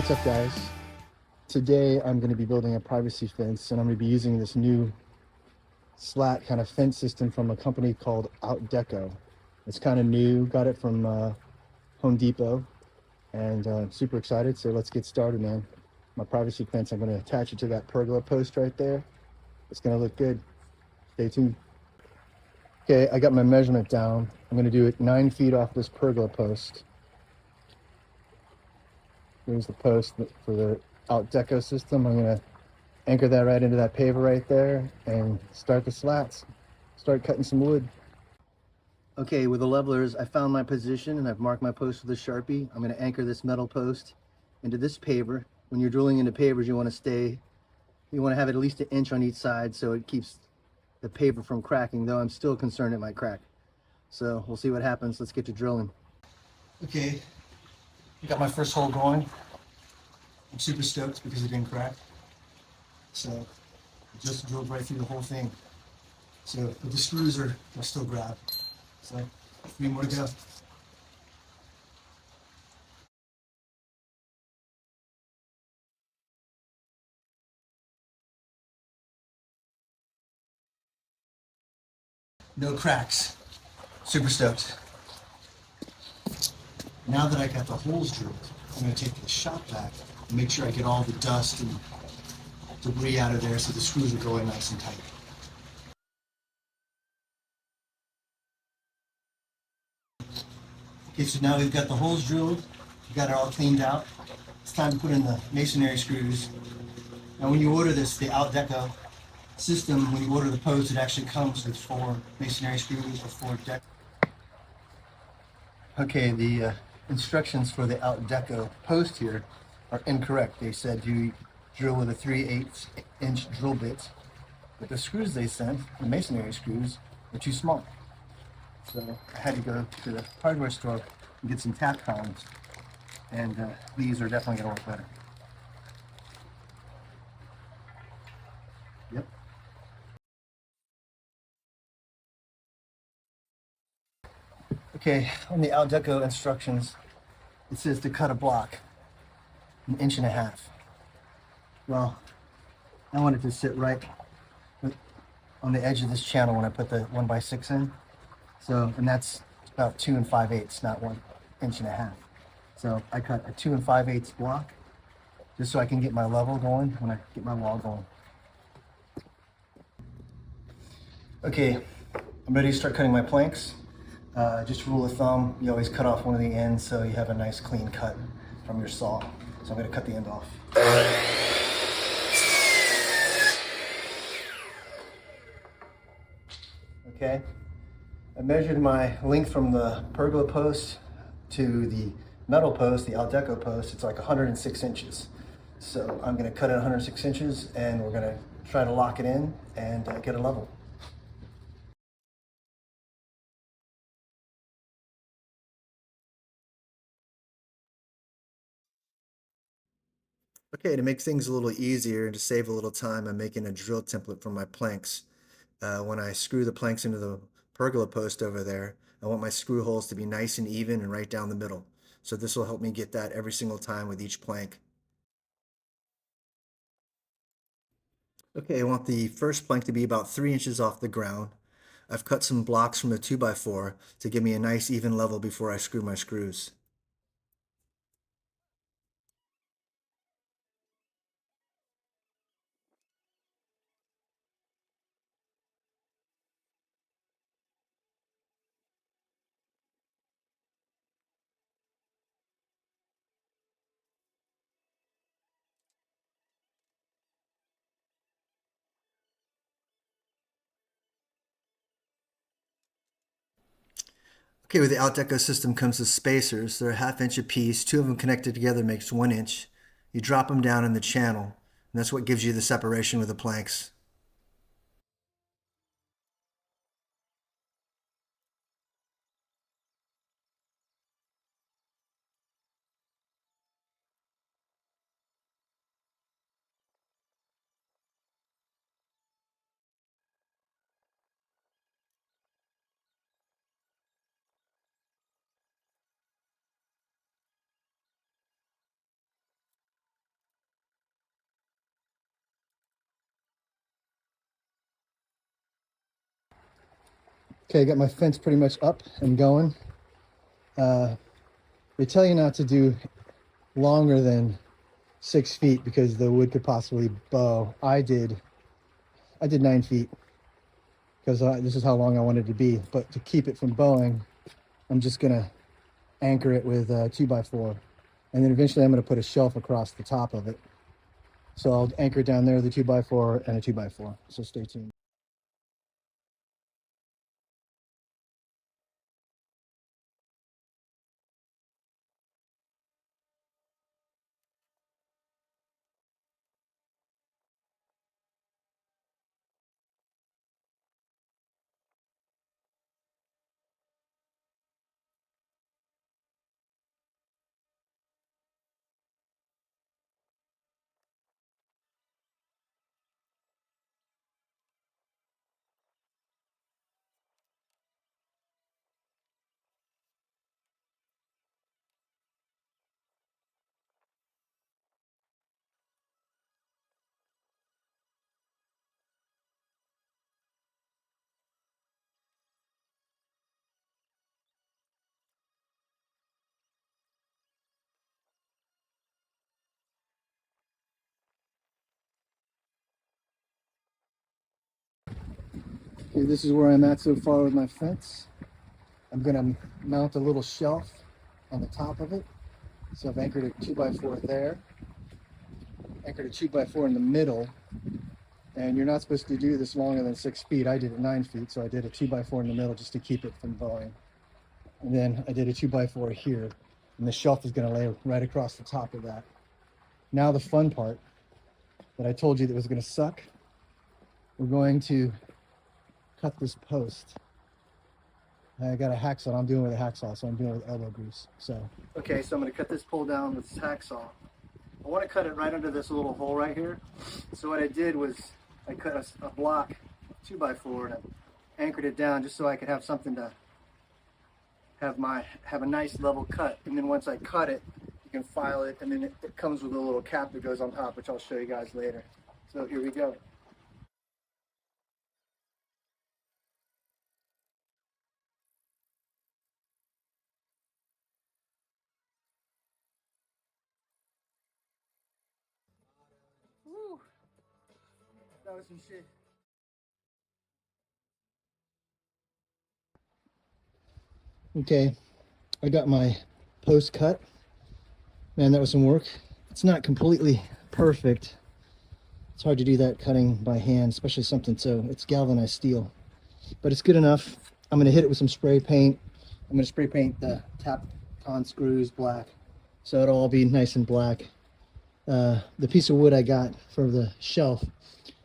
What's up, guys? Today I'm going to be building a privacy fence, and I'm going to be using this new slat kind of fence system from a company called Outdeco. It's kind of new, got it from Home Depot, and I'm super excited. So let's get started, man. My privacy fence, I'm going to attach it to that pergola post right there. It's going to look good. Stay tuned. Okay, I got my measurement down. I'm going to do it 9 feet off this pergola post. Here's the post for the Outdeco system. I'm going to anchor that right into that paver right there and start the slats. Start cutting some wood. Okay, with the levelers, I found my position and I've marked my post with a Sharpie. I'm going to anchor this metal post into this paver. When you're drilling into pavers, you want to have it at least 1 inch on each side so it keeps the paver from cracking, though I'm still concerned it might crack. So we'll see what happens. Let's get to drilling. Okay, I got my first hole going. I'm super stoked because it didn't crack. So I just drilled right through the whole thing. So but the screws are still grabbed. So 3 more to go. No cracks. Super stoked. Now that I got the holes drilled, I'm going to take the shop vac and make sure I get all the dust and debris out of there so the screws will go in nice and tight. Okay, so now we've got the holes drilled, we've got it all cleaned out. It's time to put in the masonry screws. Now when you order this, the Outdeco system, when you order the post, it actually comes with 4 masonry screws or 4 deck. Okay, the instructions for the Outdeco post here are incorrect. They said you drill with a 3/8 inch drill bit, but the screws they sent, the masonry screws, are too small. So I had to go to the hardware store and get some Tapcons, and these are definitely going to work better. Yep. Okay, on the Outdeco instructions, it says to cut a block 1.5 inches. Well, I want it to sit right on the edge of this channel when I put the 1x6 in. So, and that's about 2 5/8, not 1.5 inches. So I cut a 2 5/8 block just so I can get my level going when I get my wall going. Okay, I'm ready to start cutting my planks. Just rule of thumb, you always cut off one of the ends so you have a nice clean cut from your saw. So I'm going to cut the end off. Okay, I measured my length from the pergola post to the metal post, the Outdeco post. It's like 106 inches. So I'm going to cut it 106 inches and we're going to try to lock it in and get it level. Okay, to make things a little easier and to save a little time, I'm making a drill template for my planks. When I screw the planks into the pergola post over there, I want my screw holes to be nice and even and right down the middle. So this will help me get that every single time with each plank. Okay, I want the first plank to be about 3 inches off the ground. I've cut some blocks from the 2x4 to give me a nice even level before I screw my screws. Okay, with the Outdeco system comes the spacers. They're a 1/2 inch apiece. 2 of them connected together makes 1 inch. You drop them down in the channel, and that's what gives you the separation with the planks. Okay, I got my fence pretty much up and going. They tell you not to do longer than 6 feet because the wood could possibly bow. I did 9 feet because this is how long I wanted it to be. But to keep it from bowing, I'm just gonna anchor it with 2x4, and then eventually I'm gonna put a shelf across the top of it. So I'll anchor it down there with a 2x4 and a 2x4. So stay tuned. Okay, this is where I'm at so far with my fence. I'm gonna mount a little shelf on the top of it. So I've anchored a 2x4 there, anchored a 2x4 in the middle, and you're not supposed to do this longer than 6 feet. I did it 9 feet, so I did a 2x4 in the middle just to keep it from bowing. And then I did a 2x4 here, and the shelf is gonna lay right across the top of that. Now the fun part that I told you that was gonna suck, we're going to cut this post. I got a hacksaw. I'm doing it with a hacksaw, so I'm doing it with elbow grease. So okay, so I'm going to cut this pole down with this hacksaw. I want to cut it right under this little hole right here. So what I did was I cut a block 2x4 and I anchored it down just so I could have something to have a nice level cut. And then once I cut it, you can file it, and then it comes with a little cap that goes on top, which I'll show you guys later. So here we go. Woo! That was some shit. Okay, I got my post cut. Man, that was some work. It's not completely perfect. It's hard to do that cutting by hand, especially something so, it's galvanized steel. But it's good enough. I'm gonna hit it with some spray paint. I'm gonna spray paint the Tapcon screws black, so it'll all be nice and black. The piece of wood I got for the shelf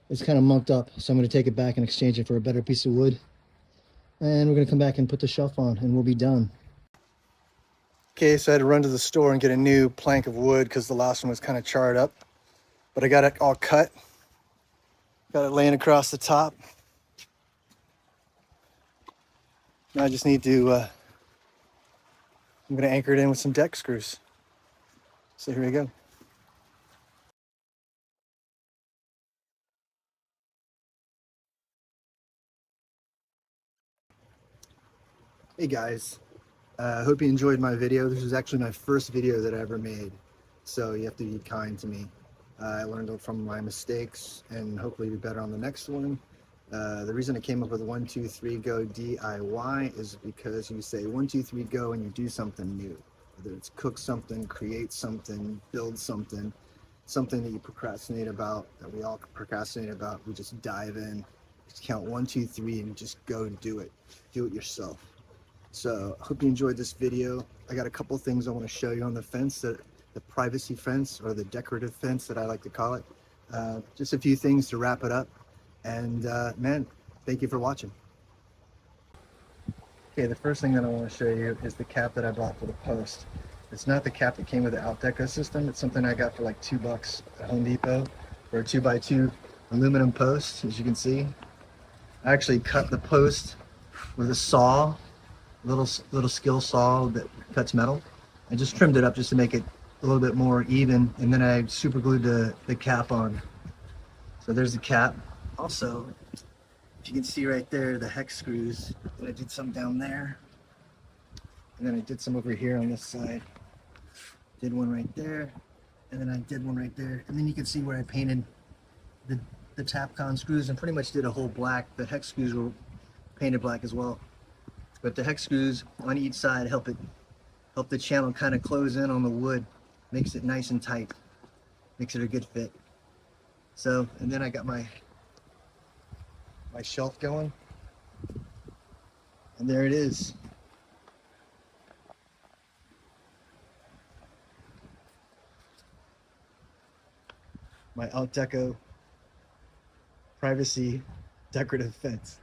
is kind of mucked up, so I'm gonna take it back and exchange it for a better piece of wood. And we're gonna come back and put the shelf on, and we'll be done. Okay, so I had to run to the store and get a new plank of wood because the last one was kind of charred up. But I got it all cut. Got it laying across the top. Now I just need to, I'm going to anchor it in with some deck screws. So here we go. Hey guys, I hope you enjoyed my video. This was actually my first video that I ever made, so you have to be kind to me. I learned from my mistakes and hopefully be better on the next one. The reason I came up with 1, 2, 3, go DIY is because you say 1, 2, 3, go and you do something new. Whether it's cook something, create something, build something, something that you procrastinate about, that we all procrastinate about, we just dive in, just count 1, 2, 3 and just go do it. Do it yourself. So I hope you enjoyed this video. I got a couple things I want to show you on the fence, the privacy fence, or the decorative fence that I like to call it. Just a few things to wrap it up. And man, thank you for watching. Okay, the first thing that I want to show you is the cap that I bought for the post. It's not the cap that came with the Outdeco system. It's something I got for like $2 at Home Depot for a 2x2 aluminum post, as you can see. I actually cut the post with a saw, little skill saw that cuts metal. I just trimmed it up just to make it a little bit more even, and then I super glued the cap on. So there's the cap. Also, If you can see right there, the hex screws, and I did some down there. And then I did some over here on this side. Did one right there, and then I did one right there. And then you can see where I painted the Tapcon screws and pretty much did a whole black. The hex screws were painted black as well. But the hex screws on each side help the channel kind of close in on the wood. Makes it nice and tight. Makes it a good fit. So, and then I got my shelf going. And there it is. My Outdeco privacy decorative fence.